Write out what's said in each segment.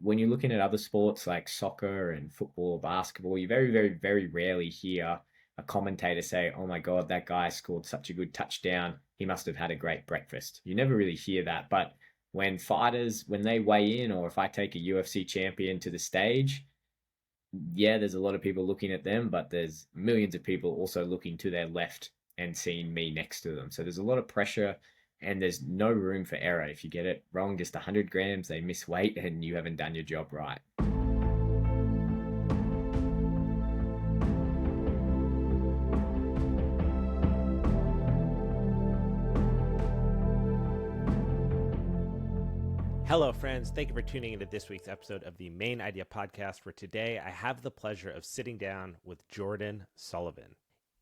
when you're looking at other sports like soccer and football or basketball, you very, very, very rarely hear a commentator say, "Oh my God, that guy scored such a good touchdown. He must have had a great breakfast." You never really hear that. But when fighters, when they weigh in, or if I take a UFC champion to the stage, yeah, there's a lot of people looking at them, but there's millions of people also looking to their left and seeing me next to them. So there's a lot of pressure and there's no room for error. If you get it wrong, just 100 grams, they miss weight and you haven't done your job right. Hello, friends. Thank you for tuning into this week's episode of the Mayn Idea podcast, where today I have the pleasure of sitting down with Jordan Sullivan.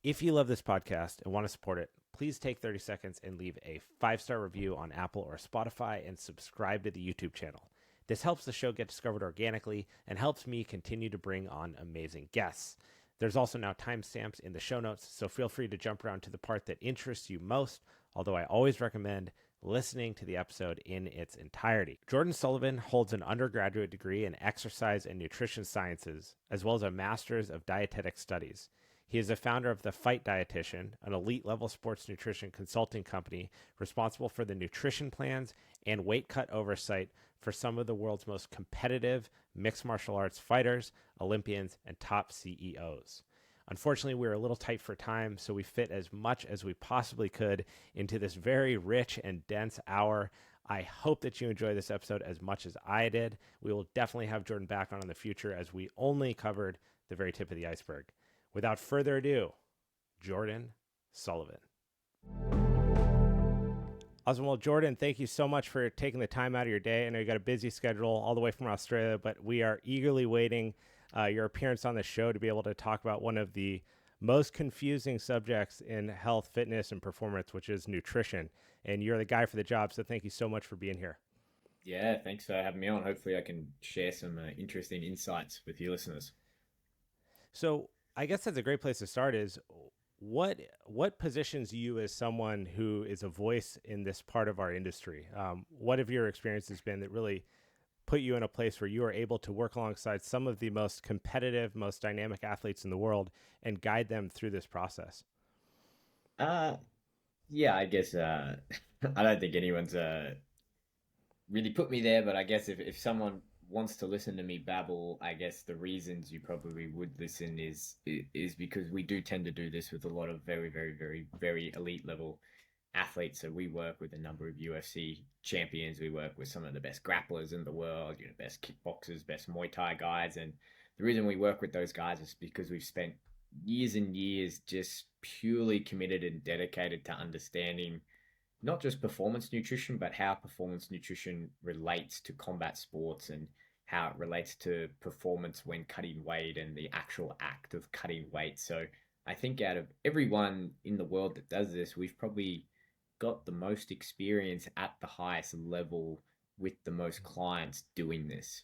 If you love this podcast and want to support it, please take 30 seconds and leave a 5-star review on Apple or Spotify and subscribe to the YouTube channel. This helps the show get discovered organically and helps me continue to bring on amazing guests. There's also now timestamps in the show notes, so feel free to jump around to the part that interests you most, although I always recommend listening to the episode in its entirety. Jordan Sullivan holds an undergraduate degree in exercise and nutrition sciences, as well as a Masters of Dietetic Studies. He is the founder of the Dietitian, an elite-level sports nutrition consulting company responsible for the nutrition plans and weight cut oversight for some of the world's most competitive mixed martial arts fighters, Olympians, and top CEOs. Unfortunately, we were a little tight for time, so we fit as much as we possibly could into this very rich and dense hour. I hope that you enjoy this episode as much as I did. We will definitely have Jordan back on in the future, as we only covered the very tip of the iceberg. Without further ado, Jordan Sullivan. Awesome. Well, Jordan, thank you so much for taking the time out of your day. I know you got a busy schedule all the way from Australia, but we are eagerly waiting your appearance on the show to be able to talk about one of the most confusing subjects in health, fitness, and performance, which is nutrition. And you're the guy for the job, so thank you so much for being here. Yeah, thanks for having me on. Hopefully, I can share some interesting insights with your listeners. So I guess that's a great place to start is what positions you as someone who is a voice in this part of our industry? What have your experiences been that really put you in a place where you are able to work alongside some of the most competitive, most dynamic athletes in the world and guide them through this process? Uh, yeah, I guess I don't think anyone's really put me there, but I guess if someone wants to listen to me babble, I guess the reasons you probably would listen is because we do tend to do this with a lot of very, very, very, very elite level athletes. So we work with a number of UFC champions. We work with some of the best grapplers in the world, best kickboxers, best Muay Thai guys. And the reason we work with those guys is because we've spent years and years just purely committed and dedicated to understanding not just performance nutrition, but how performance nutrition relates to combat sports and how it relates to performance when cutting weight and the actual act of cutting weight. So I think out of everyone in the world that does this, we've probably got the most experience at the highest level with the most clients doing this.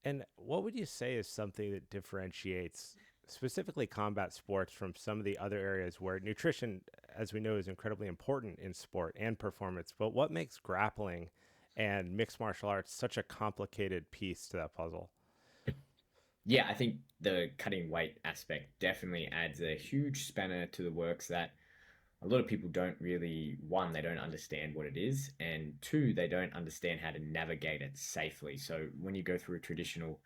And what would you say is something that differentiates specifically combat sports from some of the other areas where nutrition, as we know, is incredibly important in sport and performance? But what makes grappling and mixed martial arts such a complicated piece to that puzzle? Yeah, I think the cutting weight aspect definitely adds a huge spanner to the works that a lot of people don't really, one, they don't understand what it is, and two, they don't understand how to navigate it safely. So when you go through a traditional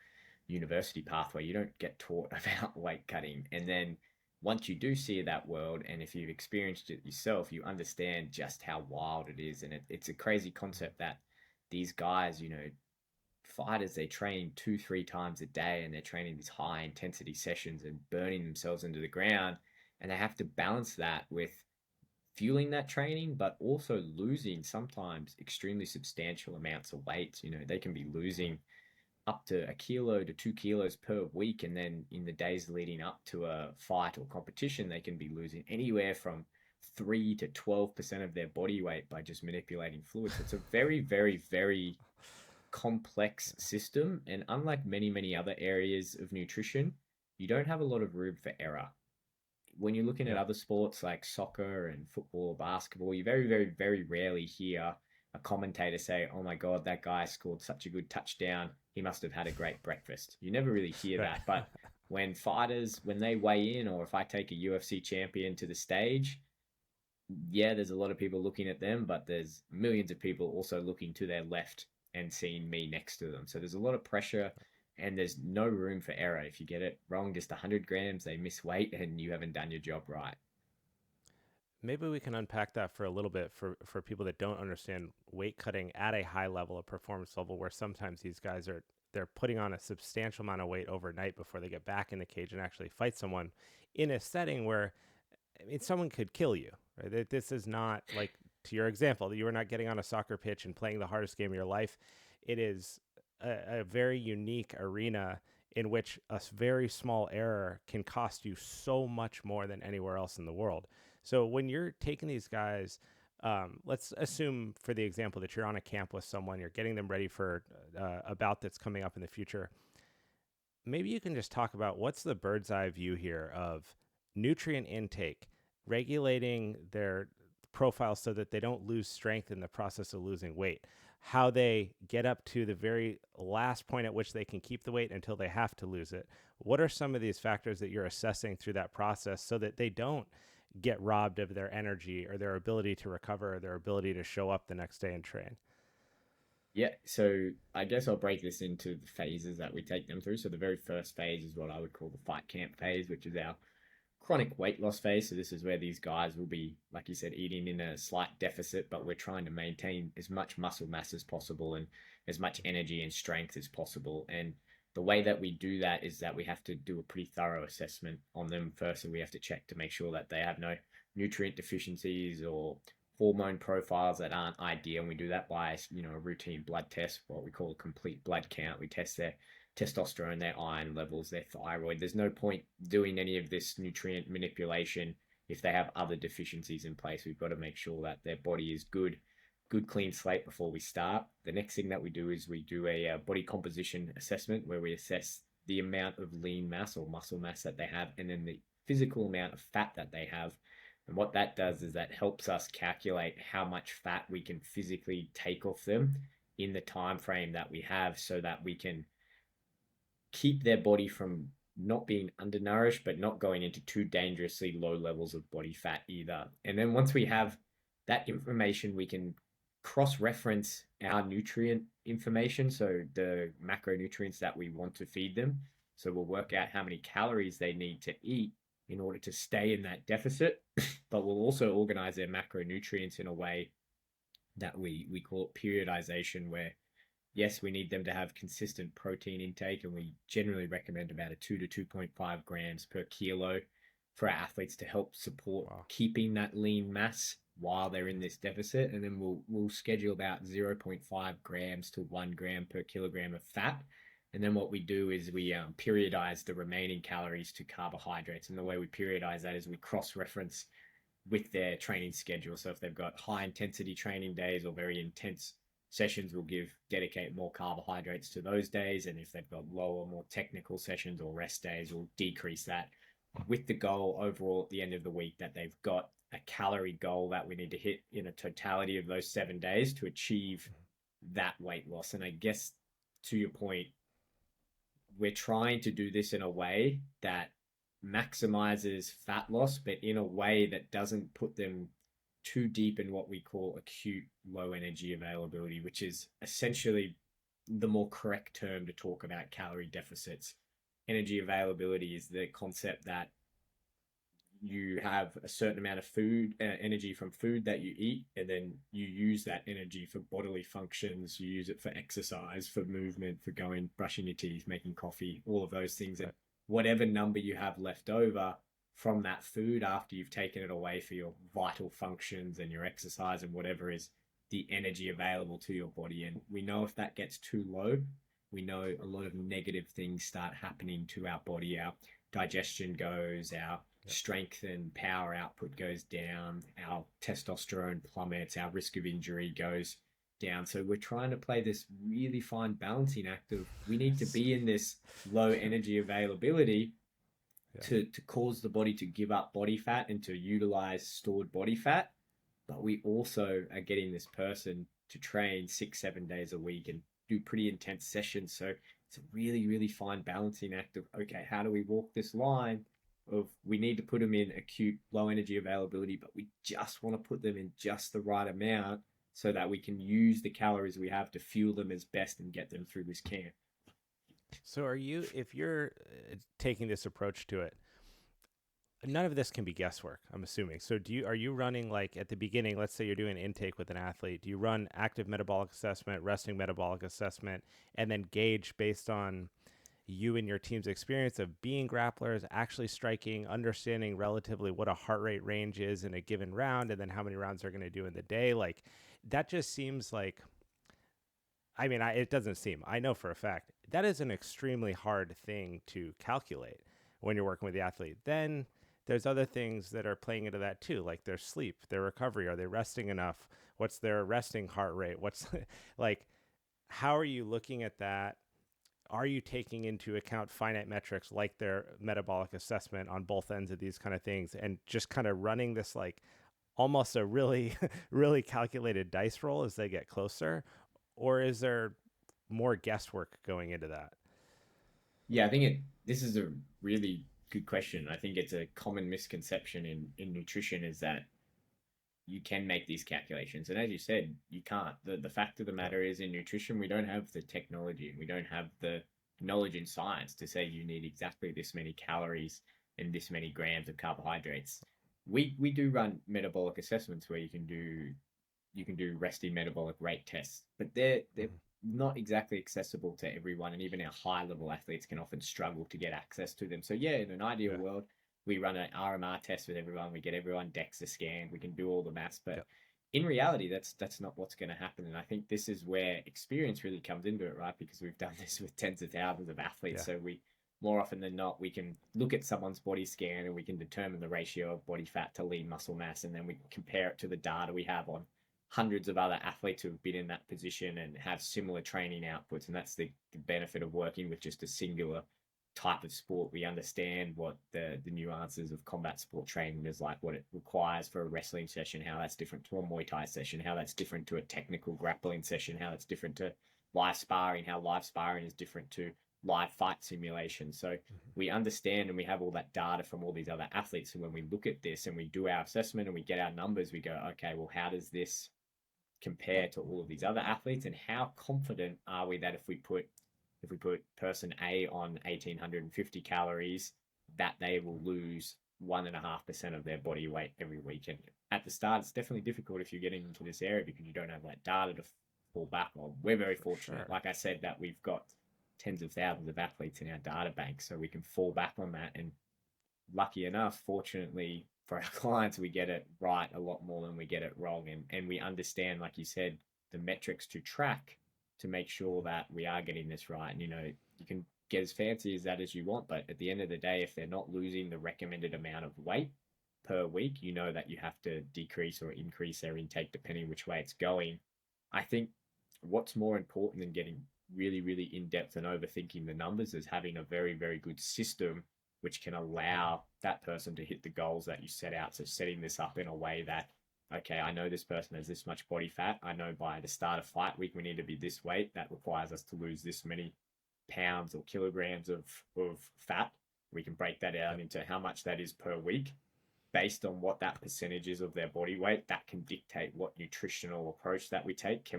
university pathway, you don't get taught about weight cutting. And then once you do see that world, and if you've experienced it yourself, you understand just how wild it is. And it's a crazy concept that these guys, fighters, they train 2 3 times a day and they're training these high intensity sessions and burning themselves into the ground, and they have to balance that with fueling that training, but also losing sometimes extremely substantial amounts of weight. They can be losing up to a kilo to 2 kilos per week. And then in the days leading up to a fight or competition, they can be losing anywhere from 3 to 12% of their body weight by just manipulating fluids. It's a very, very, very complex system. And unlike many, many other areas of nutrition, you don't have a lot of room for error. When you're looking at Yeah. other sports like soccer and football or basketball, you very, very, very rarely hear a commentator say, "Oh my God, that guy scored such a good touchdown. He must have had a great breakfast." You never really hear Right. that. But when fighters, when they weigh in, or if I take a UFC champion to the stage, yeah, there's a lot of people looking at them, but there's millions of people also looking to their left and seeing me next to them. So there's a lot of pressure and there's no room for error. If you get it wrong, just 100 grams, they miss weight and you haven't done your job right. Maybe we can unpack that for a little bit for people that don't understand weight cutting at a high level, a performance level, where sometimes these guys they're putting on a substantial amount of weight overnight before they get back in the cage and actually fight someone in a setting where, I mean, someone could kill you. Right? This is not like, to your example, you are not getting on a soccer pitch and playing the hardest game of your life. It is a very unique arena in which a very small error can cost you so much more than anywhere else in the world. So when you're taking these guys, let's assume for the example that you're on a camp with someone, you're getting them ready for a bout that's coming up in the future. Maybe you can just talk about what's the bird's eye view here of nutrient intake, regulating their profile so that they don't lose strength in the process of losing weight, how they get up to the very last point at which they can keep the weight until they have to lose it. What are some of these factors that you're assessing through that process so that they don't get robbed of their energy or their ability to recover or their ability to show up the next day and train? Yeah, so I guess I'll break this into the phases that we take them through. So the very first phase is what I would call the fight camp phase, which is our chronic weight loss phase. So this is where these guys will be, like you said, eating in a slight deficit, but we're trying to maintain as much muscle mass as possible and as much energy and strength as possible. And the way that we do that is that we have to do a pretty thorough assessment on them first, and we have to check to make sure that they have no nutrient deficiencies or hormone profiles that aren't ideal. And we do that by, a routine blood test, what we call a complete blood count. We test their testosterone, their iron levels, their thyroid. There's no point doing any of this nutrient manipulation if they have other deficiencies in place. We've got to make sure that their body is good clean slate before we start. The next thing that we do is we do a body composition assessment where we assess the amount of lean mass or muscle mass that they have and then the physical amount of fat that they have. And what that does is that helps us calculate how much fat we can physically take off them in the time frame that we have so that we can keep their body from not being undernourished, but not going into too dangerously low levels of body fat either. And then once we have that information, we can cross-reference our nutrient information, so the macronutrients that we want to feed them. So we'll work out how many calories they need to eat in order to stay in that deficit, but we'll also organize their macronutrients in a way that we call it periodization, where yes, we need them to have consistent protein intake, and we generally recommend about a 2 to 2.5 grams per kilo for our athletes to help support keeping that lean mass while they're in this deficit. And then we'll schedule about 0.5 grams to 1 gram per kilogram of fat. And then what we do is we periodize the remaining calories to carbohydrates. And the way we periodize that is we cross-reference with their training schedule. So if they've got high intensity training days or very intense sessions, will dedicate more carbohydrates to those days. And if they've got lower, more technical sessions or rest days, we'll decrease that, with the goal overall at the end of the week that they've got a calorie goal that we need to hit in a totality of those 7 days to achieve that weight loss. And I guess to your point, we're trying to do this in a way that maximizes fat loss, but in a way that doesn't put them too deep in what we call acute low energy availability, which is essentially the more correct term to talk about calorie deficits. Energy availability is the concept that you have a certain amount of food, energy from food that you eat, and then you use that energy for bodily functions. You use it for exercise, for movement, for going, brushing your teeth, making coffee, all of those things. Right. And whatever number you have left over from that food after you've taken it away for your vital functions and your exercise and whatever is the energy available to your body. And we know if that gets too low, we know a lot of negative things start happening to our body. Our digestion goes, our strength and power output goes down, our testosterone plummets, our risk of injury goes down. So we're trying to play this really fine balancing act of we need to be in this low energy availability to cause the body to give up body fat and to utilize stored body fat. But we also are getting this person to train 6, 7 days a week and do pretty intense sessions. So it's a really, really fine balancing act of, okay, how do we walk this line of we need to put them in acute low energy availability, but we just want to put them in just the right amount so that we can use the calories we have to fuel them as best and get them through this camp. So if you're taking this approach to it, none of this can be guesswork, I'm assuming. So are you running, like, at the beginning, let's say you're doing an intake with an athlete, do you run active metabolic assessment, resting metabolic assessment, and then gauge based on you and your team's experience of being grapplers, actually striking, understanding relatively what a heart rate range is in a given round, and then how many rounds they're going to do in the day? Like, that just seems like, I mean, it doesn't seem, I know for a fact, that is an extremely hard thing to calculate when you're working with the athlete. Then there's other things that are playing into that too, like their sleep, their recovery. Are they resting enough? What's their resting heart rate? What's like, how are you looking at that? Are you taking into account finite metrics like their metabolic assessment on both ends of these kind of things, and just kind of running this like almost a really, really calculated dice roll as they get closer? Or is there more guesswork going into that? Yeah, I think this is a really good question. I think it's a common misconception in nutrition is that you can make these calculations. And as you said, you can't. The fact of the matter is in nutrition, we don't have the technology. We don't have the knowledge in science to say you need exactly this many calories and this many grams of carbohydrates. We do run metabolic assessments where you can do resting metabolic rate tests, but they're Mm-hmm. not exactly accessible to everyone, and even our high level athletes can often struggle to get access to them. So yeah, in an ideal Yeah. world, we run an RMR test with everyone. We get everyone DEXA scanned. We can do all the maths, but Yep. in reality, that's not what's going to happen. And I think this is where experience really comes into it, right? Because we've done this with tens of thousands of athletes, Yeah. so we more often than not we can look at someone's body scan and we can determine the ratio of body fat to lean muscle mass, and then we compare it to the data we have on hundreds of other athletes who've been in that position and have similar training outputs. And that's the benefit of working with just a singular type of sport. We understand what the nuances of combat sport training is like, what it requires for a wrestling session, how that's different to a Muay Thai session, how that's different to a technical grappling session, how that's different to live sparring, how live sparring is different to live fight simulation. So Mm-hmm. we understand and we have all that data from all these other athletes. So when we look at this and we do our assessment and we get our numbers, we go, okay, well, how does this compare to all of these other athletes, and how confident are we that if we put person A on 1850 calories, that they will lose 1.5% of their body weight every week. And at the start, it's definitely difficult if you're getting into this area because you don't have that data to fall back on. We're very For fortunate, sure. like I said, that we've got tens of thousands of athletes in our data bank, so we can fall back on that. And lucky enough, fortunately for our clients, we get it right a lot more than we get it wrong. And we understand, like you said, the metrics to track to make sure that we are getting this right. And, you can get as fancy as that as you want, but at the end of the day, if they're not losing the recommended amount of weight per week, you know that you have to decrease or increase their intake depending which way it's going. I think what's more important than getting really, really in depth and overthinking the numbers is having a very, very good system which can allow that person to hit the goals that you set out. So setting this up in a way that, okay, I know this person has this much body fat. I know by the start of fight week, we need to be this weight. That requires us to lose this many pounds or kilograms of fat. We can break that down Yep. into how much that is per week. Based on what that percentage is of their body weight, that can dictate what nutritional approach that we take.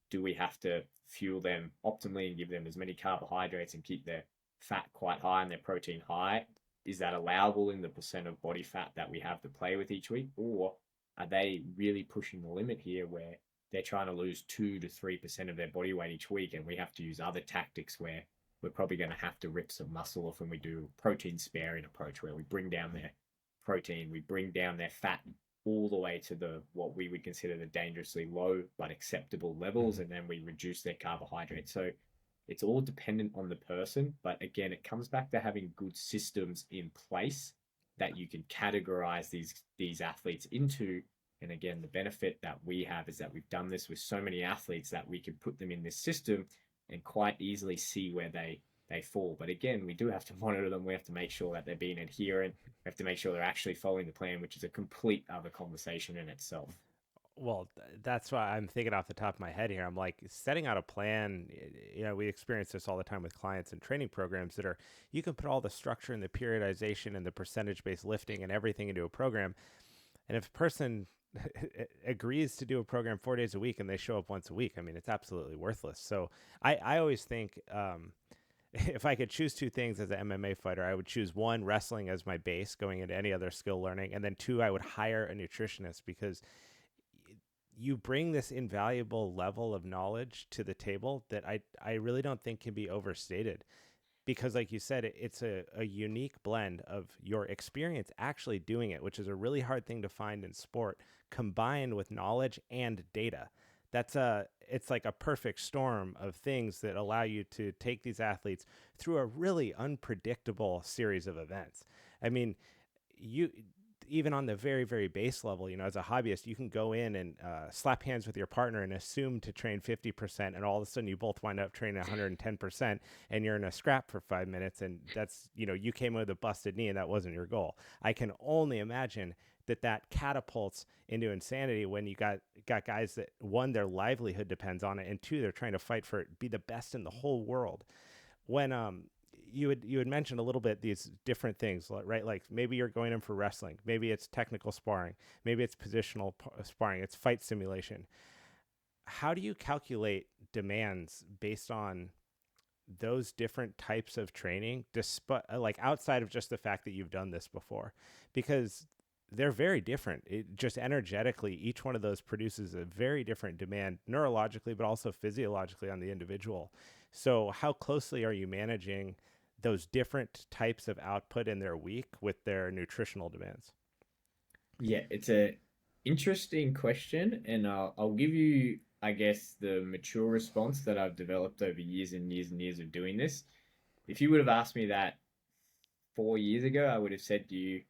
Do we have to fuel them optimally and give them as many carbohydrates and keep their fat quite high and their protein high? Is that allowable in the percent of body fat that we have to play with each week? Or are they really pushing the limit here where they're trying to lose 2 to 3% of their body weight each week, and we have to use other tactics where we're probably going to have to rip some muscle off, and we do protein sparing approach where we bring down their protein, we bring down their fat all the way to the what we would consider the dangerously low but acceptable levels, Mm-hmm. and then we reduce their carbohydrates. So it's all dependent on the person, but again, it comes back to having good systems in place that you can categorize these athletes into. And again, the benefit that we have is that we've done this with so many athletes that we can put them in this system and quite easily see where they fall. But again, we do have to monitor them. We have to make sure that they're being adherent. We have to make sure they're actually following the plan, which is a complete other conversation in itself. Well, that's why I'm thinking off the top of my head here. I'm like setting out a plan. We experience this all the time with clients and training programs that are, you can put all the structure and the periodization and the percentage based lifting and everything into a program. And if a person agrees to do a program 4 days a week and they show up once a week, I mean, it's absolutely worthless. So I always think, if I could choose two things as an MMA fighter, I would choose one, wrestling as my base going into any other skill learning. And then two, I would hire a nutritionist, because you bring this invaluable level of knowledge to the table that I really don't think can be overstated. Because like you said, it's a unique blend of your experience actually doing it, which is a really hard thing to find in sport, combined with knowledge and data. It's like a perfect storm of things that allow you to take these athletes through a really unpredictable series of events. I mean, you, even on the very, very base level, as a hobbyist, you can go in and slap hands with your partner and assume to train 50%. And all of a sudden you both wind up training 110% and you're in a scrap for 5 minutes. And that's, you came with a busted knee and that wasn't your goal. I can only imagine that catapults into insanity when you got guys that, one, their livelihood depends on it, and two, they're trying to fight for it, be the best in the whole world. When you had mentioned a little bit these different things, right? Like maybe you're going in for wrestling, maybe it's technical sparring, maybe it's positional sparring, it's fight simulation. How do you calculate demands based on those different types of training, despite, like, outside of just the fact that you've done this before? Because they're very different. Just energetically, each one of those produces a very different demand neurologically, but also physiologically on the individual. So how closely are you managing those different types of output in their week with their nutritional demands? Yeah, it's a interesting question, and I'll give you, I guess, the mature response that I've developed over years and years and years of doing this. If you would have asked me that 4 years ago, I would have said to you,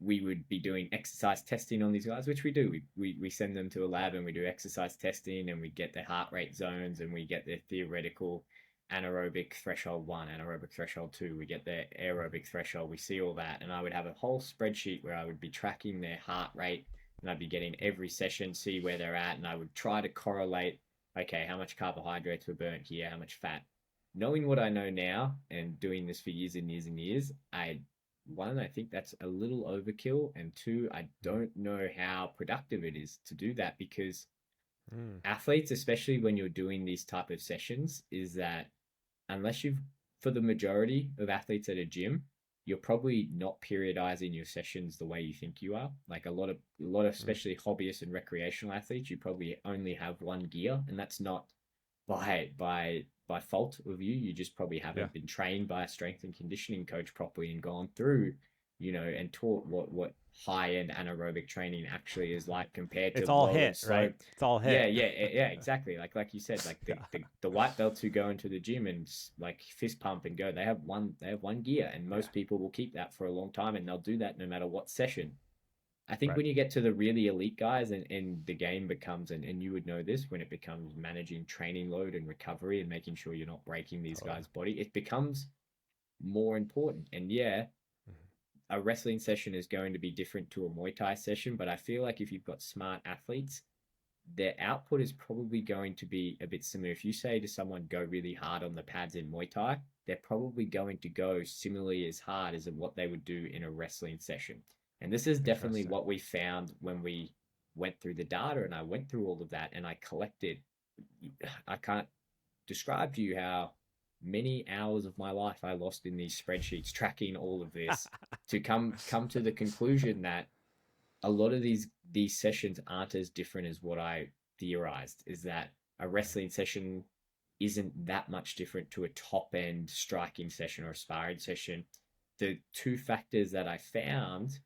we would be doing exercise testing on these guys, which we do. We send them to a lab and we do exercise testing, and we get their heart rate zones, and we get their theoretical anaerobic threshold one, anaerobic threshold two. We get their aerobic threshold. We see all that. And I would have a whole spreadsheet where I would be tracking their heart rate, and I'd be getting every session, see where they're at. And I would try to correlate, okay, how much carbohydrates were burnt here, how much fat. Knowing what I know now and doing this for years and years and years, I think that's a little overkill. And two, I don't know how productive it is to do that, because Mm. athletes, especially when you're doing these type of sessions, is that unless you've, for the majority of athletes at a gym, you're probably not periodizing your sessions the way you think you are. Like a lot of Mm. especially hobbyists and recreational athletes, you probably only have one gear, and that's not by fault of you. You just probably Yeah. haven't been trained by a strength and conditioning coach properly and gone through, and taught what high end anaerobic training actually is like compared to It's all low and hit, slow. right? It's all Yeah, hit. yeah, exactly. Like you said, like Yeah. the white belts who go into the gym and like fist pump and go, they have one gear, and Yeah. most people will keep that for a long time, and they'll do that no matter what session. I think Right. when you get to the really elite guys, and the game becomes, and you would know this, when it becomes managing training load and recovery and making sure you're not breaking these Totally. guys' body, it becomes more important. And yeah, Mhm. a wrestling session is going to be different to a Muay Thai session, but I feel like if you've got smart athletes, their output is probably going to be a bit similar. If you say to someone, go really hard on the pads in Muay Thai, they're probably going to go similarly as hard as what they would do in a wrestling session. And this is definitely Interesting. what we found when we went through the data, and I went through all of that and I collected. I can't describe to you how many hours of my life I lost in these spreadsheets tracking all of this to come to the conclusion that a lot of these sessions aren't as different as what I theorized. Is that a wrestling session isn't that much different to a top end striking session or a sparring session. The two factors that I found,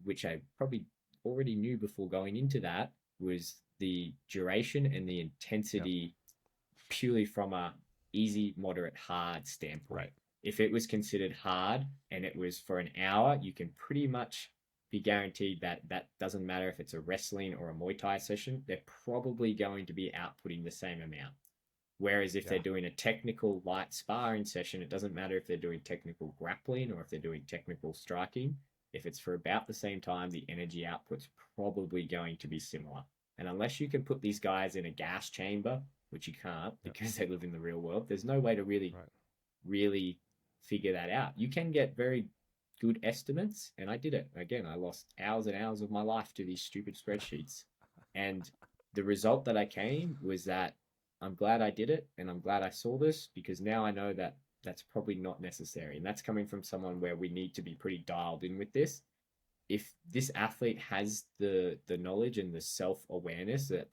which I probably already knew before going into that, was the duration and the Yep. intensity, purely from a easy, moderate, hard standpoint. Right. If it was considered hard and it was for an hour, you can pretty much be guaranteed that that doesn't matter if it's a wrestling or a Muay Thai session, they're probably going to be outputting the same amount. Whereas if they're Yeah. doing a technical light sparring session, it doesn't matter if they're doing technical grappling or if they're doing technical striking. If it's for about the same time, the energy output's probably going to be similar. And unless you can put these guys in a gas chamber, which you can't Yep. because they live in the real world, there's no way to really, Right. really figure that out. You can get very good estimates, and I did it. Again, I lost hours and hours of my life to these stupid spreadsheets. And the result that I came was that I'm glad I did it, and I'm glad I saw this because now I know that that's probably not necessary. And that's coming from someone where we need to be pretty dialed in with this. If this athlete has the knowledge and the self-awareness that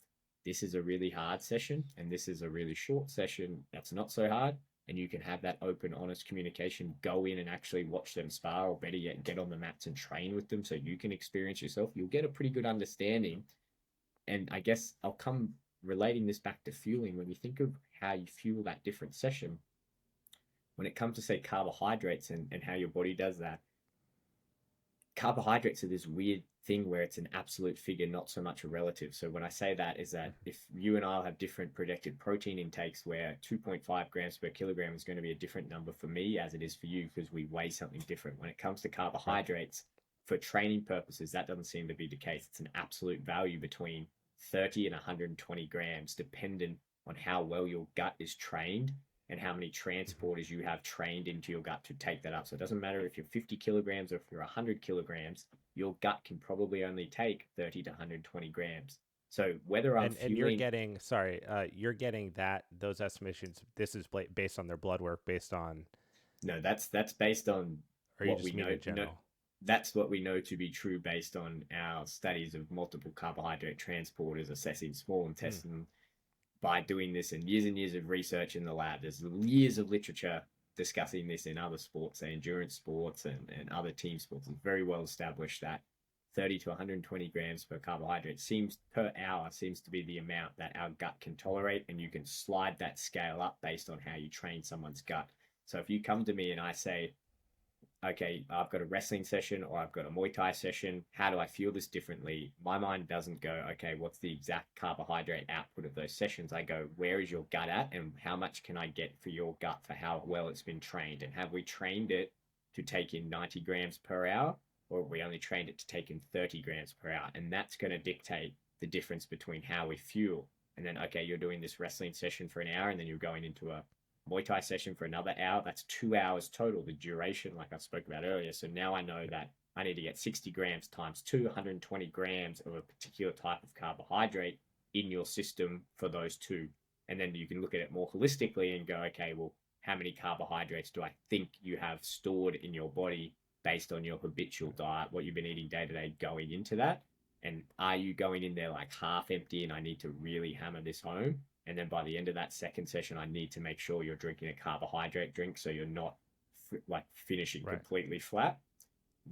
this is a really hard session and this is a really short session that's not so hard, and you can have that open, honest communication, go in and actually watch them spar, or better yet, get on the mats and train with them so you can experience yourself, you'll get a pretty good understanding. And I guess I'll come relating this back to fueling. When you think of how you fuel that different session, when it comes to, say, carbohydrates and how your body does that, carbohydrates are this weird thing where it's an absolute figure, not so much a relative. So when I say that is that if you and I'll have different projected protein intakes, where 2.5 grams per kilogram is going to be a different number for me as it is for you because we weigh something different. When it comes to carbohydrates, for training purposes, that doesn't seem to be the case. It's an absolute value between 30 and 120 grams, dependent on how well your gut is trained and how many transporters you have trained into your gut to take that up. So it doesn't matter if you're 50 kilograms or if you're 100 kilograms, your gut can probably only take 30 to 120 grams. So whether I'm And you're fueling, getting you're getting those estimations. This is based on their blood work, based on, no, that's based on or you what just we mean know. in No, general? that's what we know to be true based on our studies of multiple carbohydrate transporters assessing small Hmm. intestine by doing this and years of research in the lab. There's years of literature discussing this in other sports, say endurance sports and other team sports. It's very well established that 30 to 120 grams per carbohydrate per hour seems to be the amount that our gut can tolerate, and you can slide that scale up based on how you train someone's gut. So if you come to me and I say, okay, I've got a wrestling session or I've got a Muay Thai session. How do I feel this differently? My mind doesn't go, okay, what's the exact carbohydrate output of those sessions? I go, where is your gut at and how much can I get for your gut for how well it's been trained? And have we trained it to take in 90 grams per hour, or have we only trained it to take in 30 grams per hour? And that's going to dictate the difference between how we fuel. And then, okay, you're doing this wrestling session for an hour and then you're going into a Muay Thai session for another hour. That's 2 hours total, the duration, like I spoke about earlier. So now I know that I need to get 60 grams times 120 grams of a particular type of carbohydrate in your system for those two. And then you can look at it more holistically and go, okay, well, how many carbohydrates do I think you have stored in your body based on your habitual diet, what you've been eating day to day going into that? And are you going in there like half empty and I need to really hammer this home? And then by the end of that second session, I need to make sure you're drinking a carbohydrate drink so you're not like finishing Right. completely flat.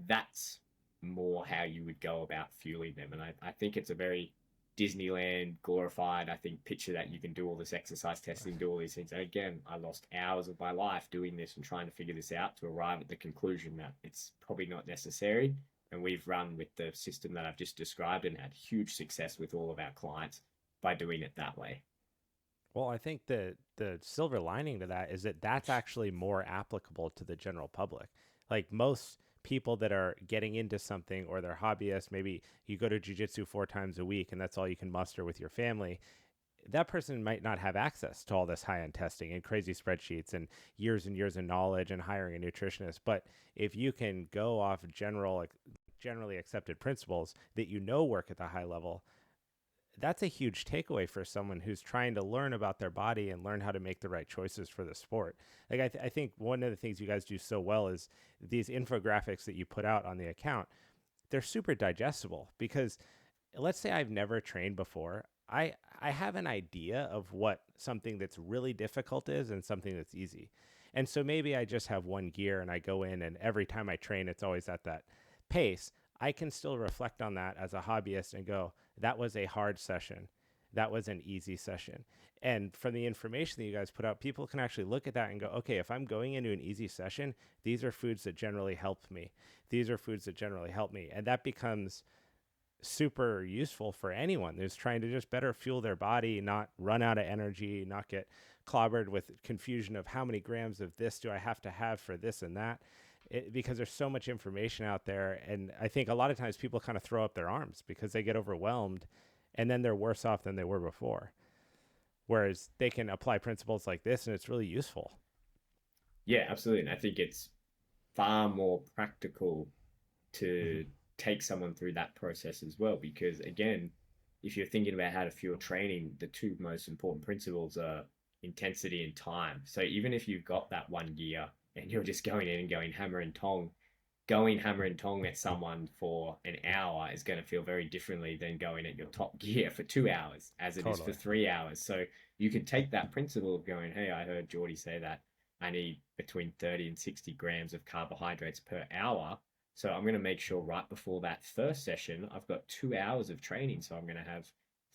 That's more how you would go about fueling them. And I think it's a very Disneyland glorified, I think, picture that you can do all this exercise testing, do all these things. And again, I lost hours of my life doing this and trying to figure this out to arrive at the conclusion that it's probably not necessary. And we've run with the system that I've just described and had huge success with all of our clients by doing it that way. Well, I think the silver lining to that is that that's actually more applicable to the general public. Like most people that are getting into something or they're hobbyists, maybe you go to jujitsu 4 times a week and that's all you can muster with your family. That person might not have access to all this high end testing and crazy spreadsheets and years of knowledge and hiring a nutritionist. But if you can go off generally accepted principles that you know work at the high level, that's a huge takeaway for someone who's trying to learn about their body and learn how to make the right choices for the sport. Like I think one of the things you guys do so well is these infographics that you put out on the account. They're super digestible because let's say I've never trained before. I have an idea of what something that's really difficult is and something that's easy. And so maybe I just have one gear and I go in and every time I train it's always at that pace. I can still reflect on that as a hobbyist and go, that was a hard session. That was an easy session. And from the information that you guys put out, people can actually look at that and go, okay, if I'm going into an easy session, these are foods that generally help me. These are foods that generally help me. And that becomes super useful for anyone who's trying to just better fuel their body, not run out of energy, not get clobbered with confusion of how many grams of this do I have to have for this and that. Because there's so much information out there. And I think a lot of times people kind of throw up their arms because they get overwhelmed and then they're worse off than they were before. Whereas they can apply principles like this and it's really useful. Yeah, absolutely. And I think it's far more practical Mm-hmm. to take someone through that process as well. Because again, if you're thinking about how to fuel training, the two most important principles are intensity and time. So even if you've got that one gear and you're just going in and going hammer and tong, going hammer and tong at someone for an hour is going to feel very differently than going at your top gear for 2 hours as it is for Totally. 3 hours. So you can take that principle of going, hey, I heard Geordie say that I need between 30 and 60 grams of carbohydrates per hour. So I'm going to make sure right before that first session, I've got 2 hours of training. So I'm going to have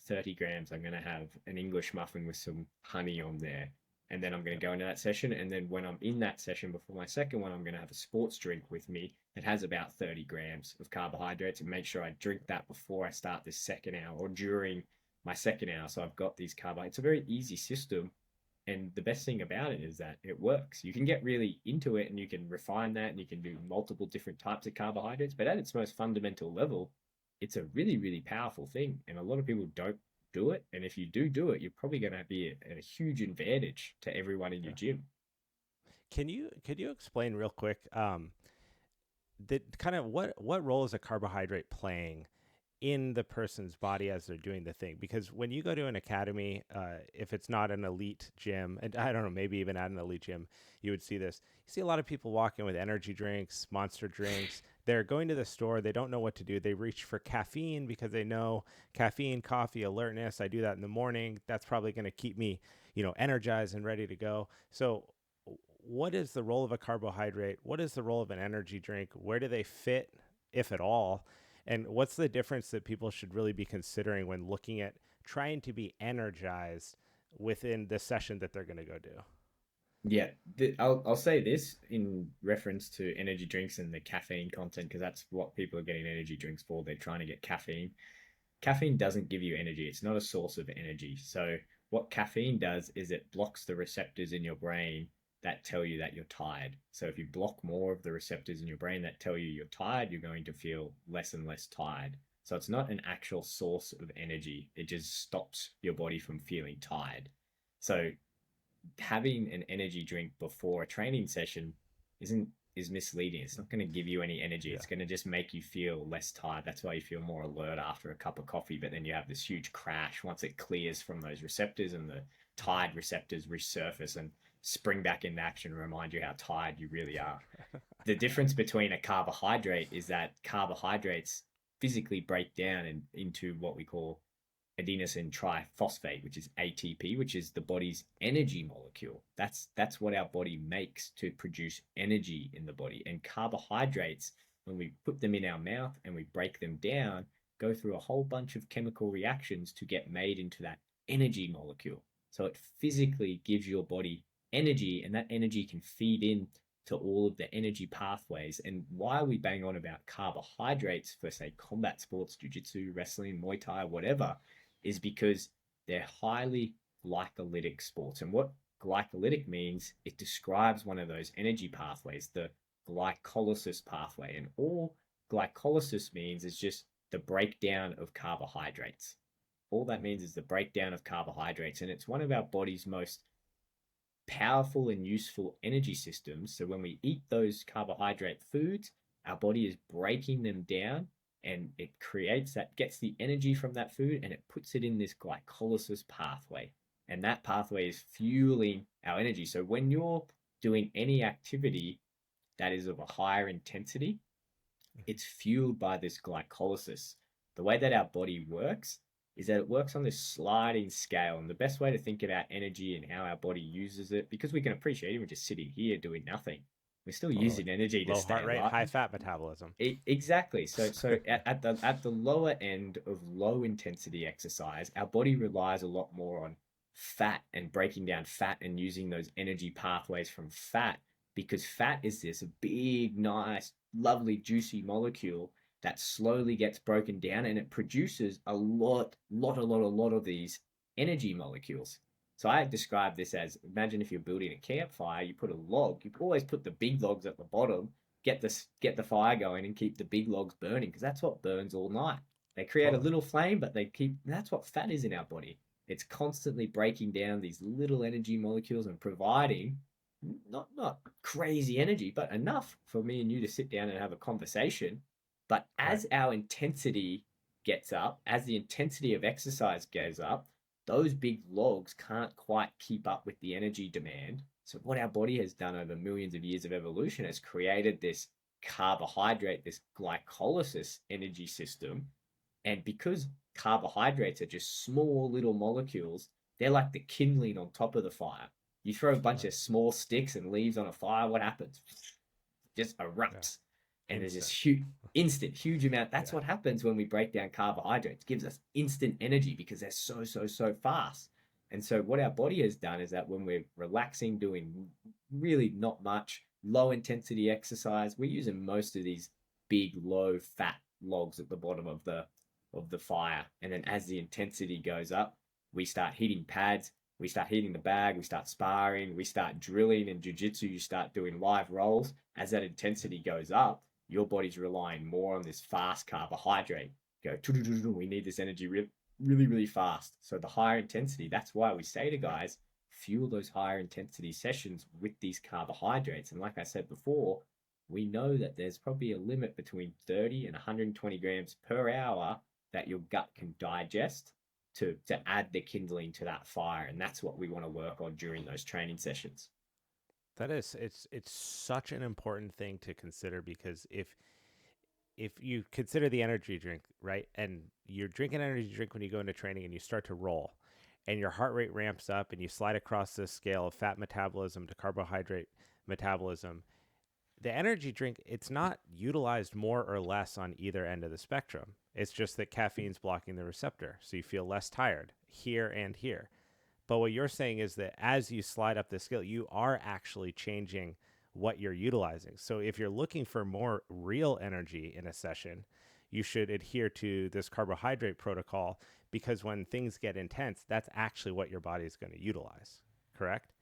30 grams. I'm going to have an English muffin with some honey on there. And then I'm going Yeah. to go into that session. And then when I'm in that session before my second one, I'm going to have a sports drink with me that has about 30 grams of carbohydrates and make sure I drink that before I start this second hour or during my second hour. So I've got these carbohydrates. It's a very easy system. And the best thing about it is that it works. You can get really into it and you can refine that and you can do multiple different types of carbohydrates. But at its most fundamental level, it's a really, really powerful thing. And a lot of people don't do it. And if you do it, you're probably going to be at a huge advantage to everyone in your Yeah. gym. Could you explain real quick the kind of what role is a carbohydrate playing in the person's body as they're doing the thing? Because when you go to an academy, if it's not an elite gym, and I don't know, maybe even at an elite gym, you would see this. You see a lot of people walking with energy drinks, monster drinks. They're going to the store. They don't know what to do. They reach for caffeine because they know caffeine, coffee, alertness. I do that in the morning. That's probably going to keep me, energized and ready to go. So what is the role of a carbohydrate? What is the role of an energy drink? Where do they fit, if at all? And what's the difference that people should really be considering when looking at trying to be energized within the session that they're going to go do? Yeah, I'll say this in reference to energy drinks and the caffeine content because that's what people are getting energy drinks for. They're trying to get caffeine. Caffeine doesn't give you energy. It's not a source of energy. So what caffeine does is it blocks the receptors in your brain that tell you that you're tired. So if you block more of the receptors in your brain that tell you you're tired, you're going to feel less and less tired. So it's not an actual source of energy. It just stops your body from feeling tired. So having an energy drink before a training session isn't is misleading. It's not going to give you any energy. Yeah. It's going to just make you feel less tired. That's why you feel more alert after a cup of coffee, but then you have this huge crash once it clears from those receptors and the tired receptors resurface and spring back into action and remind you how tired you really are. The difference between a carbohydrate is that carbohydrates physically break down into what we call adenosine triphosphate, which is ATP, which is the body's energy molecule. That's what our body makes to produce energy in the body. And carbohydrates, when we put them in our mouth and we break them down, go through a whole bunch of chemical reactions to get made into that energy molecule. So it physically gives your body energy, and that energy can feed in to all of the energy pathways. And why we bang on about carbohydrates for, say, combat sports, jiu-jitsu, wrestling, Muay Thai, whatever, is because they're highly glycolytic sports. And what glycolytic means, it describes one of those energy pathways, the glycolysis pathway. And all glycolysis means is just the breakdown of carbohydrates. All that means is the breakdown of carbohydrates. And it's one of our body's most powerful and useful energy systems. So when we eat those carbohydrate foods, our body is breaking them down and it creates that, gets the energy from that food and it puts it in this glycolysis pathway. And that pathway is fueling our energy. So when you're doing any activity that is of a higher intensity, it's fueled by this glycolysis. The way that our body works is that it works on this sliding scale. And the best way to think about energy and how our body uses it, because we can appreciate even just sitting here doing nothing, we're still Totally. using energy to Low stay heart rate, alive. high fat metabolism. Exactly. So at the lower end of low intensity exercise, our body relies a lot more on fat and breaking down fat and using those energy pathways from fat because fat is this big, nice, lovely, juicy molecule that slowly gets broken down and it produces a lot of these energy molecules. So I describe this as imagine if you're building a campfire, you put a log, you always put the big logs at the bottom, get the fire going and keep the big logs burning because that's what burns all night. They create a Totally. little flame, but that's what fat is in our body. It's constantly breaking down these little energy molecules and providing not crazy energy, but enough for me and you to sit down and have a conversation. But Right. as our intensity gets up, as the intensity of exercise goes up, those big logs can't quite keep up with the energy demand. So what our body has done over millions of years of evolution has created this carbohydrate, this glycolysis energy system. And because carbohydrates are just small little molecules, they're like the kindling on top of the fire. You throw a bunch Right. of small sticks and leaves on a fire, what happens? Just Yeah. erupts. And there's this Instant. huge amount. That's Yeah. what happens when we break down carbohydrates. It gives us instant energy because they're so fast. And so what our body has done is that when we're relaxing, doing really not much, low intensity exercise, we're using most of these big, low fat logs at the bottom of the fire. And then as the intensity goes up, we start hitting pads, we start hitting the bag, we start sparring, we start drilling in jiu-jitsu, you start doing live rolls. As that intensity goes up, your body's relying more on this fast carbohydrate. Go, we need this energy really fast. So the higher intensity, that's why we say to guys, fuel those higher intensity sessions with these carbohydrates. And like I said before, we know that there's probably a limit between 30 and 120 grams per hour that your gut can digest to add the kindling to that fire. And that's what we want to work on during those training sessions. That is, it's such an important thing to consider because if you consider the energy drink, right, and you're drinking energy drink when you go into training and you start to roll, and your heart rate ramps up and you slide across this scale of fat metabolism to carbohydrate metabolism, the energy drink, it's not utilized more or less on either end of the spectrum. It's just that caffeine's blocking the receptor, so you feel less tired here and here. But what you're saying is that as you slide up the scale, you are actually changing what you're utilizing. So if you're looking for more real energy in a session, you should adhere to this carbohydrate protocol because when things get intense, that's actually what your body is going to utilize. Correct?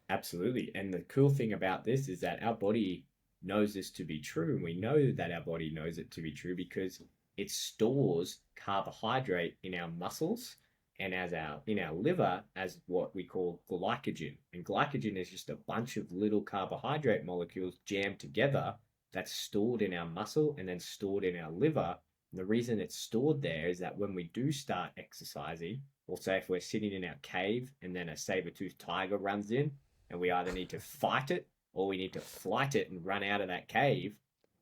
Absolutely. And the cool thing about this is that our body knows this to be true. And we know that our body knows it to be true because it stores carbohydrate in our muscles and as our in our liver as what we call glycogen. And glycogen is just a bunch of little carbohydrate molecules jammed together that's stored in our muscle and then stored in our liver. And the reason it's stored there is that when we do start exercising, or say if we're sitting in our cave and then a saber-toothed tiger runs in, and we either need to fight it or we need to flight it and run out of that cave,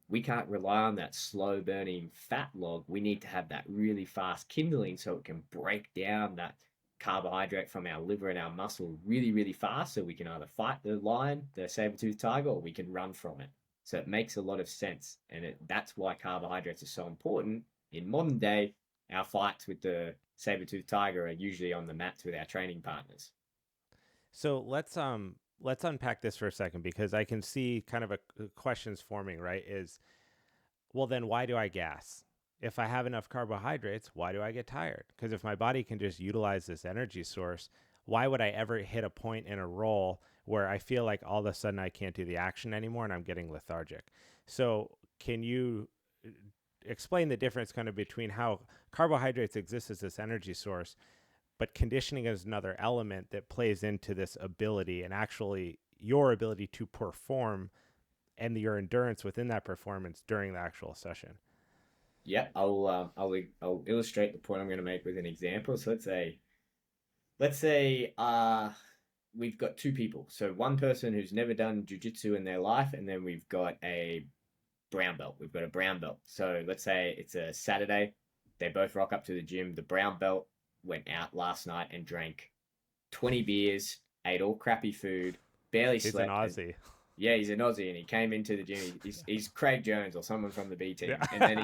we can't rely on that slow burning fat log. We need to have that really fast kindling so it can break down that carbohydrate from our liver and our muscle really fast so we can either fight the lion, the saber-toothed tiger, or we can run from it. So it makes a lot of sense. And that's why carbohydrates are so important. In modern day, our fights with the saber-toothed tiger are usually on the mats with our training partners. So let's unpack this for a second because I can see kind of a questions forming, right? Is well then why do I gas? If I have enough carbohydrates, why do I get tired? Because if my body can just utilize this energy source, why would I ever hit a point in a roll where I feel like all of a sudden I can't do the action anymore and I'm getting lethargic? So, can you explain the difference kind of between how carbohydrates exist as this energy source, but conditioning is another element that plays into this ability and actually your ability to perform and your endurance within that performance during the actual session? Yeah, I'll illustrate the point I'm going to make with an example. So let's say we've got two people. So one person who's never done jujitsu in their life, and then we've got a brown belt. We've got a brown belt. So let's say it's a Saturday. They both rock up to the gym. The brown belt went out last night and drank 20 beers, ate all crappy food, barely He's an slept, and Aussie. yeah, he's an Aussie, and he came into the gym. He's Craig Jones or someone from the B Yeah. team, and then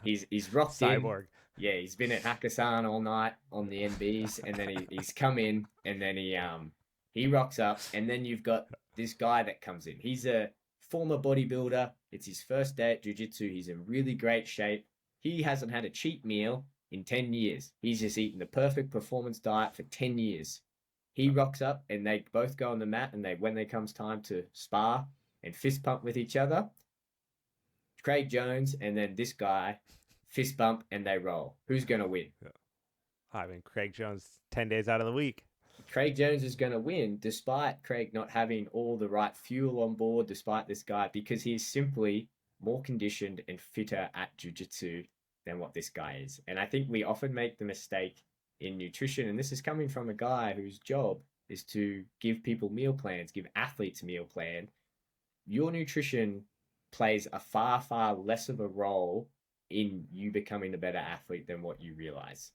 he's rocked in. Cyborg. Yeah, he's been at Hakkasan all night on the NBs, and then he's come in, and then he rocks up, and then you've got this guy that comes in. He's a former bodybuilder. It's his first day at jiu-jitsu. He's in really great shape. He hasn't had a cheat meal in 10 years. He's just eaten the perfect performance diet for 10 years. He rocks up and they both go on the mat, and when they comes time to spar and fist pump with each other, Craig Jones and then this guy fist bump, and they roll. Who's going to win? Yeah. I mean, Craig Jones, 10 days out of the week. Craig Jones is going to win despite Craig not having all the right fuel on board, despite this guy, because he's simply more conditioned and fitter at jiu-jitsu than what this guy is. And I think we often make the mistake in nutrition, and this is coming from a guy whose job is to give people meal plans, give athletes a meal plan. Your nutrition plays a far, far less of a role in you becoming a better athlete than what you realize.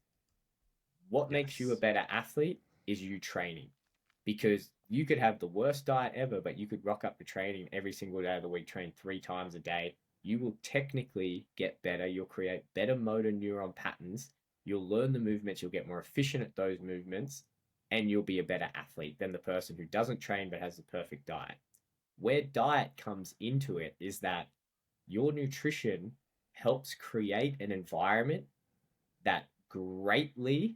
What makes you a Yes. better athlete is you training, because you could have the worst diet ever, but you could rock up to training every single day of the week, train 3 times a day. You will technically get better. You'll create better motor neuron patterns. You'll learn the movements. You'll get more efficient at those movements, and you'll be a better athlete than the person who doesn't train but has the perfect diet. Where diet comes into it is that your nutrition helps create an environment that greatly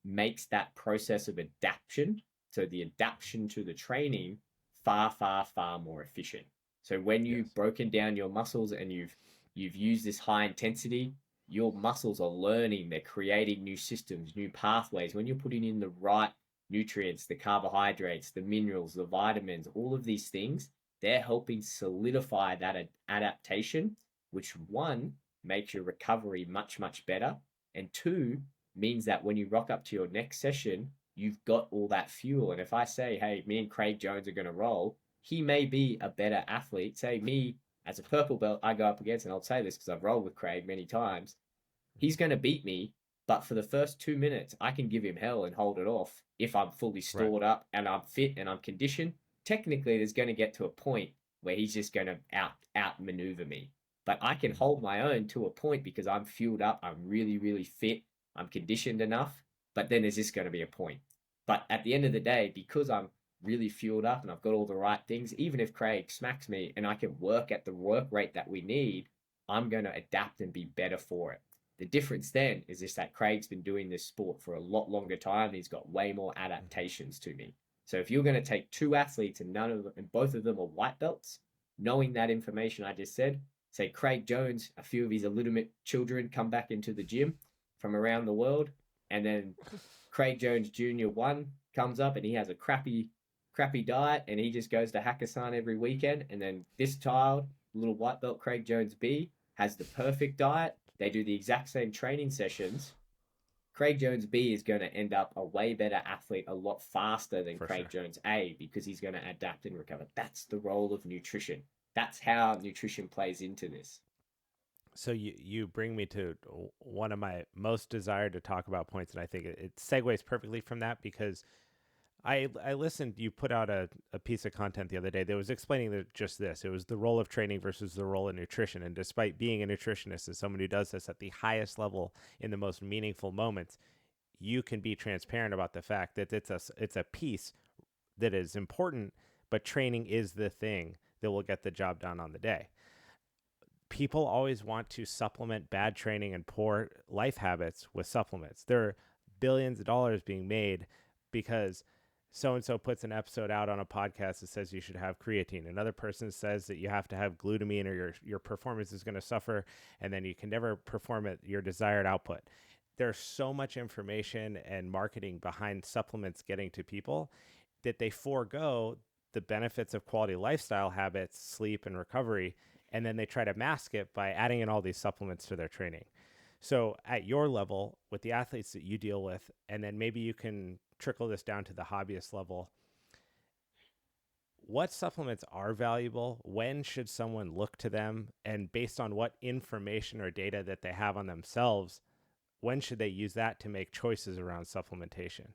makes that process of adaptation, so the adaptation to the training, far, far, far more efficient. So when Yes. you've broken down your muscles and you've used this high intensity, your muscles are learning, they're creating new systems, new pathways. When you're putting in the right nutrients, the carbohydrates, the minerals, the vitamins, all of these things, they're helping solidify that adaptation, which one makes your recovery much, much better. And two, means that when you rock up to your next session, you've got all that fuel. And if I say, hey, me and Craig Jones are going to roll, he may be a better athlete. Say, me as a purple belt, I go up against, and I'll say this because I've rolled with Craig many times, he's going to beat me. But for the first 2 minutes, I can give him hell and hold it off if I'm fully Right. stored up and I'm fit and I'm conditioned. Technically, there's going to get to a point where he's just going to outmaneuver me. But I can hold my own to a point because I'm fueled up. I'm really, really fit. I'm conditioned enough. But then there's just going to be a point. But at the end of the day, because I'm really fueled up and I've got all the right things, even if Craig smacks me and I can work at the work rate that we need, I'm going to adapt and be better for it. The difference then is just that Craig's been doing this sport for a lot longer time. And he's got way more adaptations to me. So if you're going to take two athletes and none of them, and both of them are white belts, knowing that information I just said, say Craig Jones, a few of his illegitimate children come back into the gym from around the world, and then Craig Jones Jr. 1 comes up and he has a crappy diet and he just goes to Hakkasan every weekend, and then this child, little white belt Craig Jones B, has the perfect diet. They do the exact same training sessions. Craig Jones B is going to end up a way better athlete a lot faster than For Craig sure. Jones A, because he's going to adapt and recover. That's the role of nutrition. That's how nutrition plays into this. So you bring me to one of my most desired to talk about points, and I think it segues perfectly from that, because I listened. You put out a piece of content the other day that was explaining just this. It was the role of training versus the role of nutrition. And despite being a nutritionist and someone who does this at the highest level in the most meaningful moments, you can be transparent about the fact that it's a piece that is important, but training is the thing that will get the job done on the day. People always want to supplement bad training and poor life habits with supplements. There are billions of dollars being made because so and so puts an episode out on a podcast that says you should have creatine. Another person says that you have to have glutamine or your performance is going to suffer, and then you can never perform at your desired output. There's so much information and marketing behind supplements getting to people that they forego the benefits of quality lifestyle habits, sleep, and recovery, and then they try to mask it by adding in all these supplements to their training. So at your level, with the athletes that you deal with, and then maybe you can trickle this down to the hobbyist level, what supplements are valuable? When should someone look to them? And based on what information or data that they have on themselves, when should they use that to make choices around supplementation?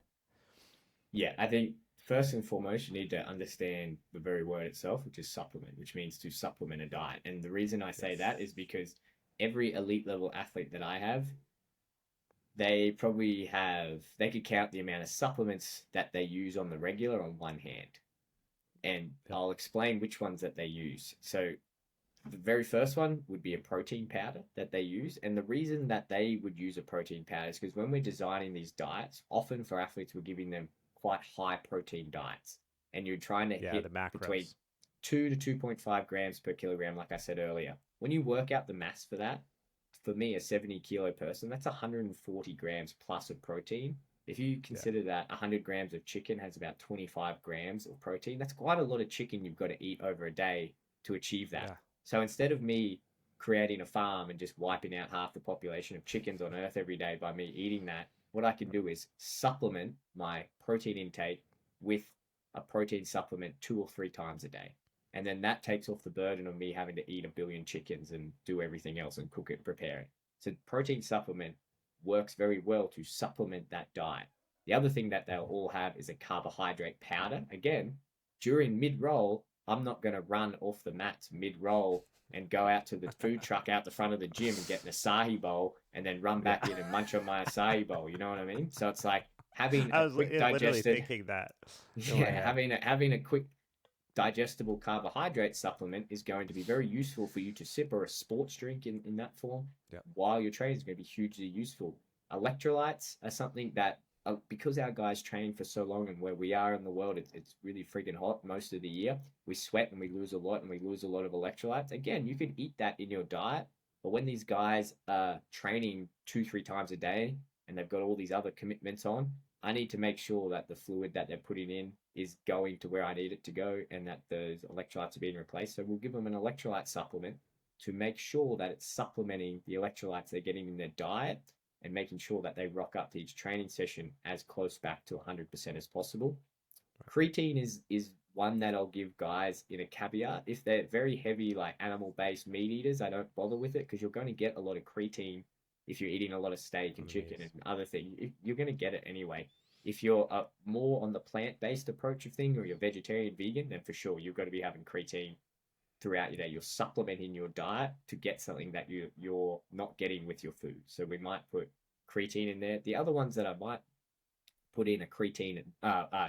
Yeah, I think first and foremost, you need to understand the very word itself, which is supplement, which means to supplement a diet. And the reason I say Yes. that is because every elite level athlete that I have, they probably have, they could count the amount of supplements that they use on the regular on one hand. And Yep. I'll explain which ones that they use. So the very first one would be a protein powder that they use. And the reason that they would use a protein powder is because when we're designing these diets, often for athletes, we're giving them quite high protein diets. And you're trying to Yeah, hit the between macros. 2 to 2.5 grams per kilogram, like I said earlier. When you work out the mass for that, for me, a 70-kilo person, that's 140 grams plus of protein. If you Yeah. consider that 100 grams of chicken has about 25 grams of protein, that's quite a lot of chicken you've got to eat over a day to achieve that. Yeah. So instead of me creating a farm and just wiping out half the population of chickens on Earth every day by me eating that, what I can do is supplement my protein intake with a protein supplement 2 or 3 times a day. And then that takes off the burden of me having to eat a billion chickens and do everything else and cook it, prepare it. So protein supplement works very well to supplement that diet. The other thing that they'll all have is a carbohydrate powder. Again, during mid roll, I'm not going to run off the mats mid roll and go out to the food truck out the front of the gym and get an acai bowl and then run Yeah. back in and munch on my acai bowl. You know what I mean? So it's like having I a was quick literally digested, thinking that in my yeah, head. having a quick digestible carbohydrate supplement is going to be very useful for you to sip, or a sports drink in that form Yeah. while you're training is going to be hugely useful. Electrolytes are something that, because our guys train for so long and where we are in the world, it's really freaking hot most of the year. We sweat and we lose a lot, and we lose a lot of electrolytes. Again, you can eat that in your diet, but when these guys are training 2, 3 times a day and they've got all these other commitments on, I need to make sure that the fluid that they're putting in is going to where I need it to go and that those electrolytes are being replaced. So we'll give them an electrolyte supplement to make sure that it's supplementing the electrolytes they're getting in their diet and making sure that they rock up to each training session as close back to 100% as possible. Creatine is one that I'll give guys in a caveat. If they're very heavy, like animal-based meat eaters, I don't bother with it because you're going to get a lot of creatine if you're eating a lot of steak and chicken and other things. You're going to get it anyway. If you're more on the plant-based approach of thing, or you're vegetarian, vegan, then for sure you've got to be having creatine throughout your day. You're supplementing your diet to get something that you're not getting with your food. So we might put creatine in there. The other ones that I might put in a creatine,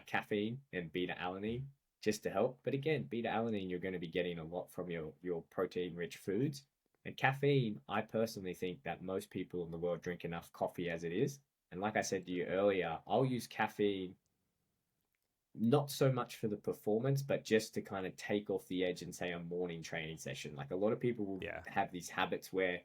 caffeine, and beta alanine just to help. But again, beta alanine you're going to be getting a lot from your protein rich foods. And caffeine, I personally think that most people in the world drink enough coffee as it is. And like I said to you earlier, I'll use caffeine not so much for the performance, but just to kind of take off the edge and say a morning training session. Like a lot of people will Yeah. have these habits where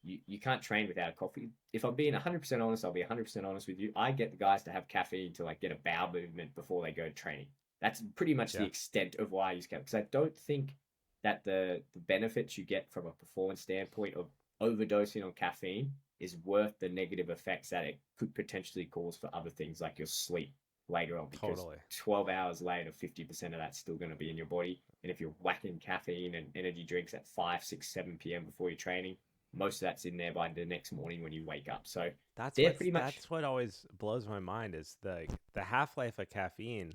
you can't train without coffee. If I'm being 100% honest, I'll be 100% honest with you. I get the guys to have caffeine to like get a bowel movement before they go to training. That's pretty much the Yeah. extent of why I use caffeine, because I don't think that the benefits you get from a performance standpoint of overdosing on caffeine is worth the negative effects that it could potentially cause for other things like your sleep later on, because Totally. 12 hours later 50% of that's still going to be in your body. And if you're whacking caffeine and energy drinks at 5, 6, 7 p.m. before you're training, most of that's in there by the next morning when you wake up. So they're pretty much, That's what always blows my mind is the half-life of caffeine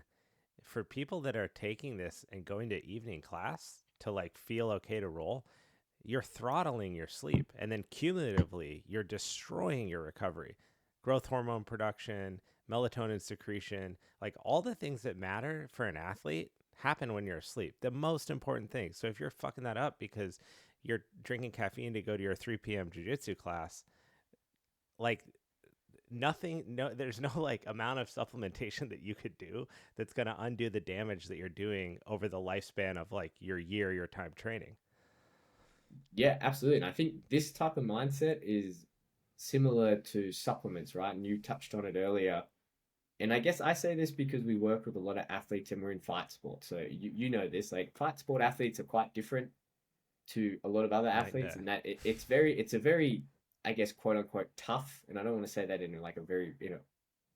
for people that are taking this and going to evening class to like feel okay to roll. You're throttling your sleep, and then cumulatively you're destroying your recovery, growth hormone production, melatonin secretion, like all the things that matter for an athlete happen when you're asleep, the most important thing. So if you're fucking that up because you're drinking caffeine to go to your 3 p.m. jiu-jitsu class, like nothing, no, there's no like amount of supplementation that you could do that's going to undo the damage that you're doing over the lifespan of like your time training. yeah, absolutely. And I think this type of mindset is similar to supplements, right? And you touched on it earlier. And I guess I say this because we work with a lot of athletes and we're in fight sport. So you know this, like fight sport athletes are quite different to a lot of other Night and athletes, day. and that it's a very, I guess, quote unquote tough. And I don't want to say that in like a very,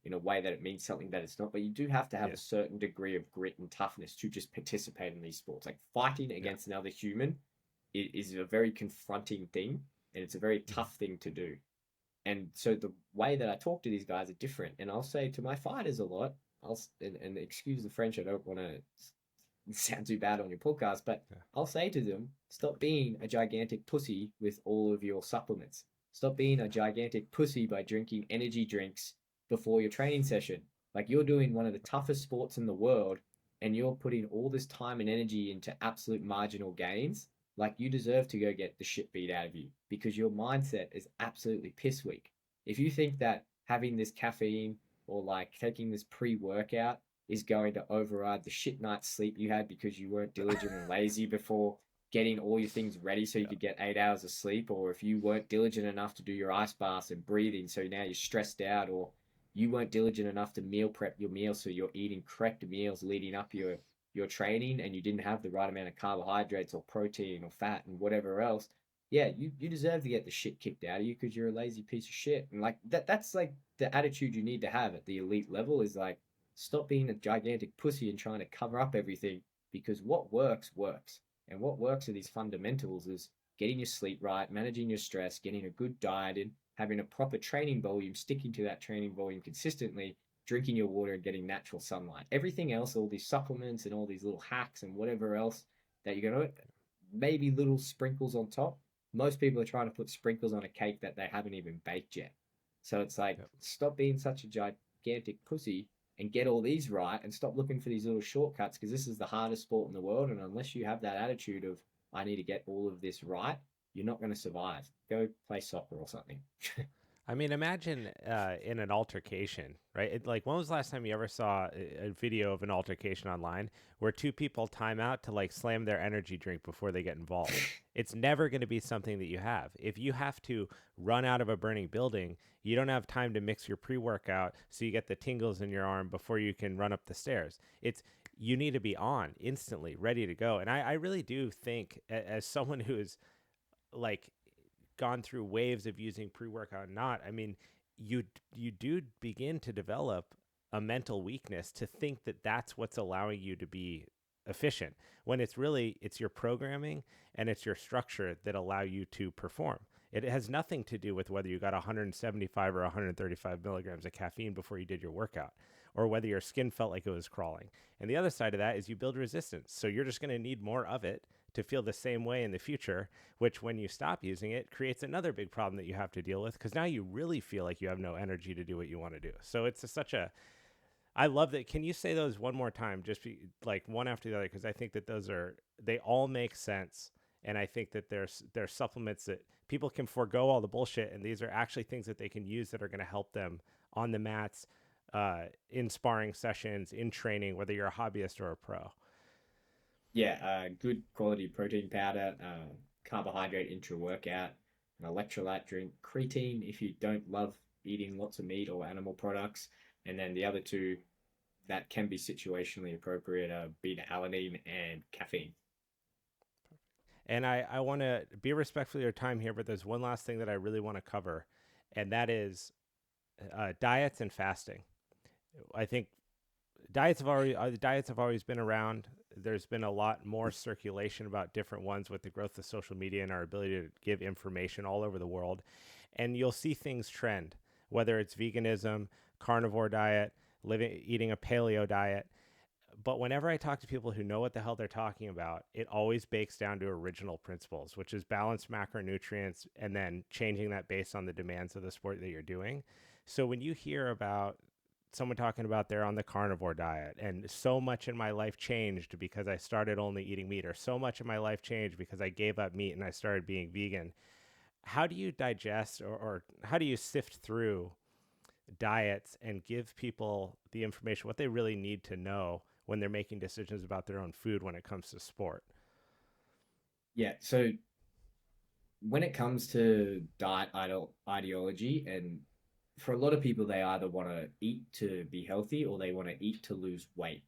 in a way that it means something that it's not, but you do have to have Yeah. a certain degree of grit and toughness to just participate in these sports. Like fighting Yeah. against another human is a very confronting thing, and it's a very Mm-hmm. tough thing to do. And so the way that I talk to these guys are different. And I'll say to my fighters a lot, and excuse the French, I don't want to sound too bad on your podcast, but Yeah. I'll say to them, stop being a gigantic pussy with all of your supplements. Stop being a gigantic pussy by drinking energy drinks before your training session. Like you're doing one of the toughest sports in the world and you're putting all this time and energy into absolute marginal gains. Like you deserve to go get the shit beat out of you because your mindset is absolutely piss weak. If you think that having this caffeine or like taking this pre-workout is going to override the shit night's sleep you had because you weren't diligent and lazy before getting all your things ready so you Yeah. could get 8 hours of sleep, or if you weren't diligent enough to do your ice baths and breathing, so now you're stressed out, or you weren't diligent enough to meal prep your meals so you're eating correct meals leading up your training, and you didn't have the right amount of carbohydrates or protein or fat and whatever else, yeah, you deserve to get the shit kicked out of you because you're a lazy piece of shit. And like that's like the attitude you need to have at the elite level is like, stop being a gigantic pussy and trying to cover up everything, because what works works. And what works are these fundamentals is getting your sleep right, managing your stress, getting a good diet in, having a proper training volume, sticking to that training volume consistently, drinking your water and getting natural sunlight. Everything else, all these supplements and all these little hacks and whatever else that you're going to, maybe little sprinkles on top. Most people are trying to put sprinkles on a cake that they haven't even baked yet. So it's like, Yep. stop being such a gigantic pussy and get all these right, and stop looking for these little shortcuts, because this is the hardest sport in the world. And unless you have that attitude of, I need to get all of this right, you're not going to survive. Go play soccer or something. I mean, imagine in an altercation, right? Like, when was the last time you ever saw a video of an altercation online where two people time out to like slam their energy drink before they get involved? It's never going to be something that you have. If you have to run out of a burning building, you don't have time to mix your pre-workout so you get the tingles in your arm before you can run up the stairs. It's You need to be on instantly, ready to go. And I really do think, as someone who is like gone through waves of using pre-workout and not, I mean, you do begin to develop a mental weakness to think that that's what's allowing you to be efficient, when it's your programming and it's your structure that allow you to perform. It has nothing to do with whether you got 175 or 135 milligrams of caffeine before you did your workout, or whether your skin felt like it was crawling. And the other side of that is you build resistance. So you're just going to need more of it to feel the same way in the future, which when you stop using it creates another big problem that you have to deal with, because now you really feel like you have no energy to do what you want to do. So such a, I love that. Can you say those one more time, just like one after the other? Because I think that they all make sense. And I think that there's supplements that people can forego all the bullshit. And these are actually things that they can use that are going to help them on the mats, in sparring sessions, in training, whether you're a hobbyist or a pro. Yeah, good quality protein powder, carbohydrate intra workout, an electrolyte drink, creatine if you don't love eating lots of meat or animal products, and then the other two that can be situationally appropriate are beta alanine and caffeine. And I want to be respectful of your time here, but there's one last thing that I really want to cover, and that is diets and fasting. I think diets have always been around. There's been a lot more circulation about different ones with the growth of social media and our ability to give information all over the world. And you'll see things trend, whether it's veganism, carnivore diet, eating a paleo diet. But whenever I talk to people who know what the hell they're talking about, it always bakes down to original principles, which is balanced macronutrients and then changing that based on the demands of the sport that you're doing. So when you hear about someone talking about they're on the carnivore diet and so much in my life changed because I started only eating meat, or so much in my life changed because I gave up meat and I started being vegan, how do you digest, or how do you sift through diets and give people the information, what they really need to know when they're making decisions about their own food when it comes to sport? Yeah, so when it comes to diet ideology, and for a lot of people, they either want to eat to be healthy or they want to eat to lose weight.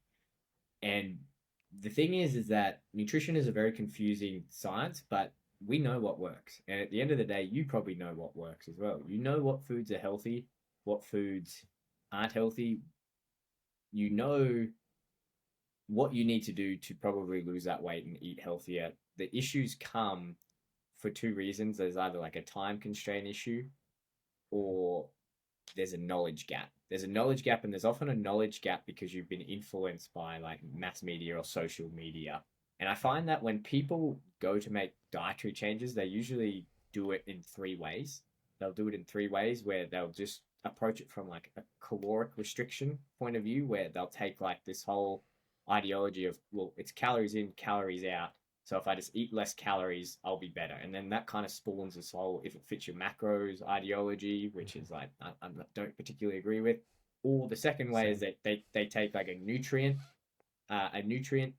And the thing is that nutrition is a very confusing science, but we know what works. And at the end of the day, you probably know what works as well. You know what foods are healthy, what foods aren't healthy. You know what you need to do to probably lose that weight and eat healthier. The issues come for two reasons. There's either like a time constraint issue, or there's a knowledge gap. There's a knowledge gap, and there's often a knowledge gap because you've been influenced by like mass media or social media. And I find that when people go to make dietary changes, they usually do it in three ways. They'll do it in three ways where they'll just approach it from like a caloric restriction point of view, where they'll take like this whole ideology of, well, it's calories in, calories out. So if I just eat less calories, I'll be better. And then that kind of spawns this whole if it fits your macros ideology, which is like I don't particularly agree with. Or the second way is Same. that they take like a nutrient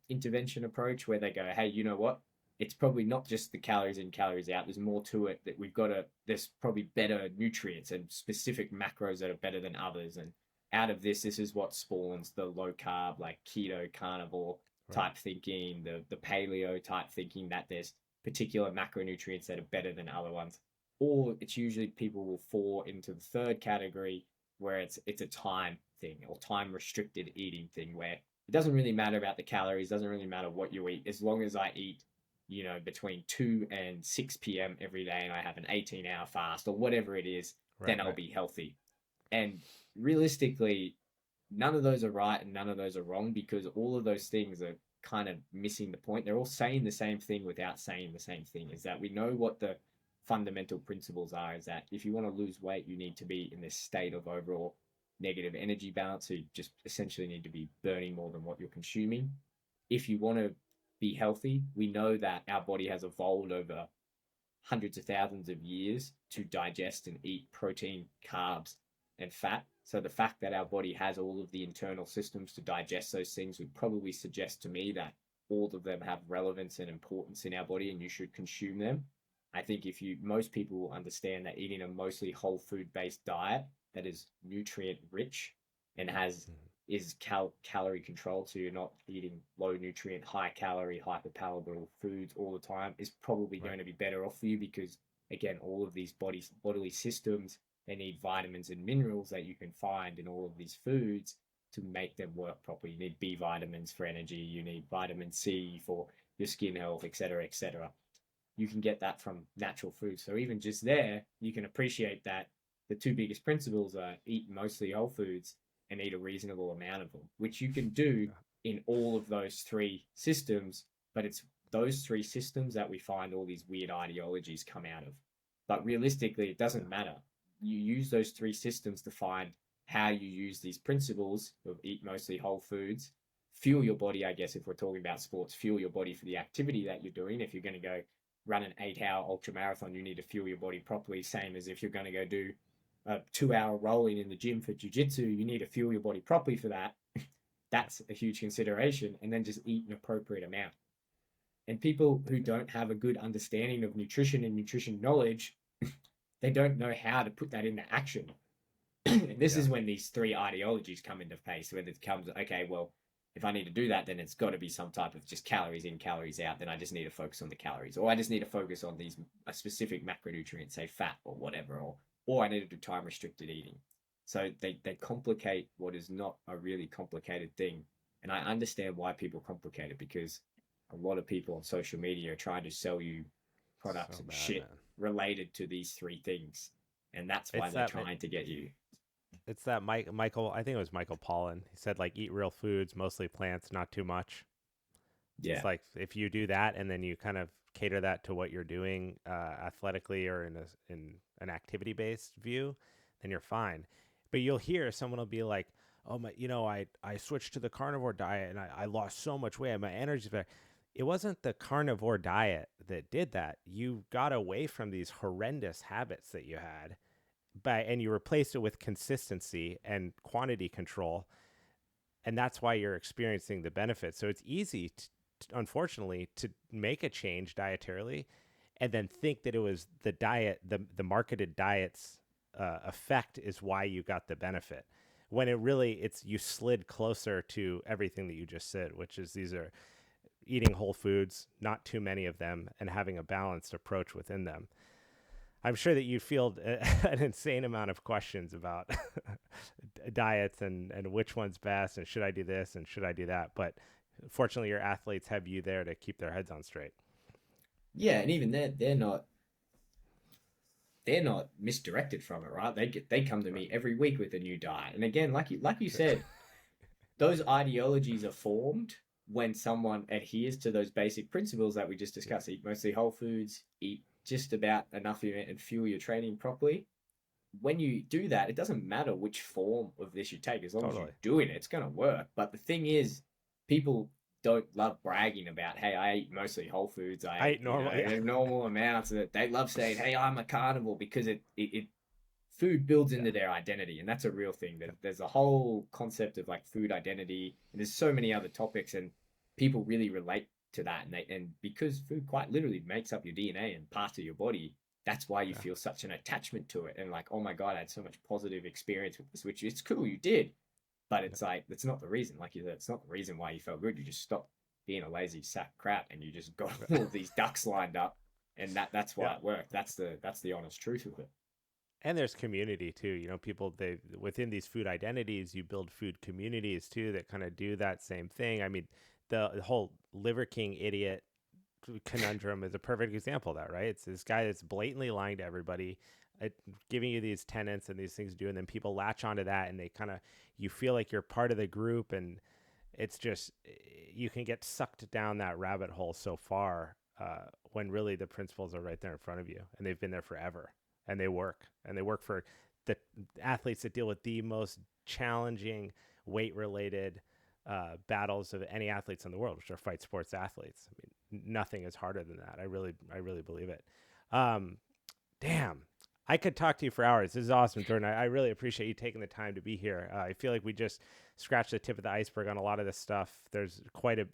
intervention approach where they go, hey, you know what? it's probably not just the calories in, calories out. There's more to it, that there's probably better nutrients and specific macros that are better than others. And out of this is what spawns the low carb, like keto, carnivore Right. type thinking, the paleo type thinking, that there's particular macronutrients that are better than other ones. Or it's usually people will fall into the third category, where it's a time thing or time restricted eating thing, where it doesn't really matter about the calories, doesn't really matter what you eat, as long as I eat, between 2 and 6 p.m. every day, and I have an 18-hour fast or whatever it is, Right. then I'll Right. be healthy. And realistically, none of those are right and none of those are wrong, because all of those things are kind of missing the point. They're all saying the same thing without saying the same thing. Is that we know what the fundamental principles are, is that if you want to lose weight, you need to be in this state of overall negative energy balance. So you just essentially need to be burning more than what you're consuming. If you want to be healthy, we know that our body has evolved over hundreds of thousands of years to digest and eat protein, carbs, and fat. So the fact that our body has all of the internal systems to digest those things would probably suggest to me that all of them have relevance and importance in our body, and you should consume them. I think if most people will understand that eating a mostly whole food based diet that is nutrient rich and has Mhm. is calorie controlled, so you're not eating low nutrient, high calorie, hyperpalatable foods all the time, is probably Right. going to be better off for you, because again, all of these bodily systems, they need vitamins and minerals that you can find in all of these foods to make them work properly. You need B vitamins for energy, you need vitamin C for your skin health, etc., etc. You can get that from natural food. So even just there, you can appreciate that the two biggest principles are eat mostly whole foods and eat a reasonable amount of them, which you can do Yeah. in all of those three systems. But it's those three systems that we find all these weird ideologies come out of. But realistically, it Yeah. doesn't matter. You use those three systems to find how you use these principles of eat mostly whole foods, fuel your body, I guess, if we're talking about sports, fuel your body for the activity that you're doing. If you're going to go run an 8-hour ultra marathon, you need to fuel your body properly. Same as if you're going to go do a 2-hour rolling in the gym for jiu-jitsu, you need to fuel your body properly for that. That's a huge consideration. And then just eat an appropriate amount. And people who don't have a good understanding of nutrition and nutrition knowledge, they don't know how to put that into action. And this Yeah. is when these three ideologies come into place, where it comes, okay, well, if I need to do that, then it's got to be some type of just calories in, calories out. Then I just need to focus on the calories, or I just need to focus on these a specific macronutrient, say fat or whatever, or I need to do time restricted eating. So they complicate what is not a really complicated thing. And I understand why people complicate it, because a lot of people on social media are trying to sell you products So and bad, shit man. related to these three things. And that's why It's they're that. trying to get you. It's that Michael. I think it was Michael Pollan. He said like eat real foods, mostly plants, not too much. It's Yeah. like if you do that and then you kind of cater that to what you're doing athletically or in an activity based view, then you're fine. But you'll hear someone will be like, "Oh my, I switched to the carnivore diet and I lost so much weight. My energy's better." It wasn't the carnivore diet that did that. You got away from these horrendous habits that you had, and you replaced it with consistency and quantity control, and that's why you're experiencing the benefits. So it's easy unfortunately to make a change dietarily and then think that it was the diet, the marketed diet's effect is why you got the benefit, when it really it's you slid closer to everything that you just said, which is these are eating whole foods, not too many of them, and having a balanced approach within them. I'm sure that you field an insane amount of questions about diets and which one's best and should I do this and should I do that. But fortunately, your athletes have you there to keep their heads on straight. Yeah, and even they're not misdirected from it, right? They come to Right. me every week with a new diet. And again, like you Sure. said, those ideologies are formed when someone adheres to those basic principles that we just Yeah. discussed. Eat mostly whole foods, eat just about enough of it, and fuel your training properly. When you do that, it doesn't matter which form of this you take, as long as you're Totally. doing it, it's going to work. But the thing is, people don't love bragging about, hey, I eat mostly whole foods. I I eat normal. Yeah. normal amounts. They love saying, hey, I'm a carnivore, because it food builds Yeah. into their identity, and that's a real thing. There's a whole concept of like food identity, and there's so many other topics, and people really relate to that. And because food quite literally makes up your DNA and parts of your body, that's why you Yeah. feel such an attachment to it. And like, oh my God, I had so much positive experience with this, which it's cool, you did. But Yeah. it's like, that's not the reason. Like you said, it's not the reason why you felt good. You just stopped being a lazy sack crap and you just got all of these ducks lined up. And that's why Yeah. it worked. That's the honest truth of it. And there's community too. You know, people, they, within these food identities, you build food communities too that kind of do that same thing. I mean, the whole Liver King idiot conundrum is a perfect example of that, right? It's this guy that's blatantly lying to everybody, uh, giving you these tenets and these things to do, and then people latch onto that, and they kind of, you feel like you're part of the group, and it's just, you can get sucked down that rabbit hole so far, when really the principles are right there in front of you, and they've been there forever, and they work for the athletes that deal with the most challenging weight related battles of any athletes in the world, which are fight sports athletes. I mean, nothing is harder than that. I really believe it. Um, Damn, I could talk to you for hours. This is awesome, Jordan. I really appreciate you taking the time to be here. I feel like we just scratched the tip of the iceberg on a lot of this stuff. There's quite a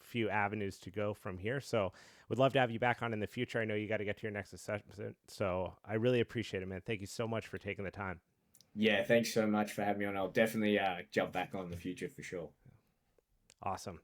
few avenues to go from here. So would love to have you back on in the future. I know you got to get to your next assessment. So I really appreciate it, man. Thank you so much for taking the time. Yeah, thanks so much for having me on. I'll definitely jump back on in the future for sure. Awesome.